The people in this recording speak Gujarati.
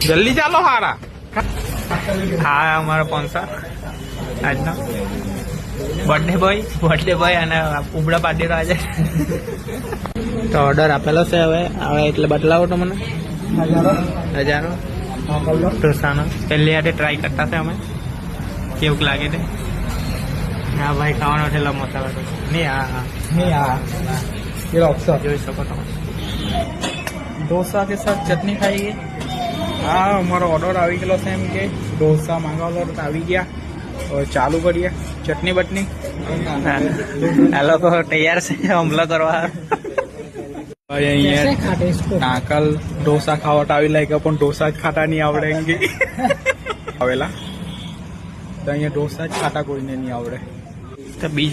जल्दी चालो हारा हाँ हमारा स्पॉन्सर आज ना बर्थडे बॉय અને ઉબડા પાર્ટી આજે તો ઓર્ડર આપેલો છે હવે આવે એટલે બદલાવો તો મને હજારો ઢોસાનો પહેલી હાથે ટ્રાય કરતા છે અમે કેવું લાગે છે હા ભાઈ ખાવાનો ઠેલો મસાલા નહીં હા ये ऑप्शन જોઈ શકો તમે डोसा के साथ चटनी खाएंगे। हाँ हमारा ऑर्डर આવી ગયેલો છે એમ કે डोसा માંગવાનો તો આવી ગયા और ચાલુ કરીએ ચટણી બટની આ લોકો તૈયાર છે હુમલો કરવા અહીંયા કાકલ डोसा ખાવા આવી લાગ્યા પણ डोसा જ ખાતા નહીં આવડે એમ કે આવેલા તો અહીંયા डोसा જ ખાતા કોઈને નહીં આવડે તો બીજો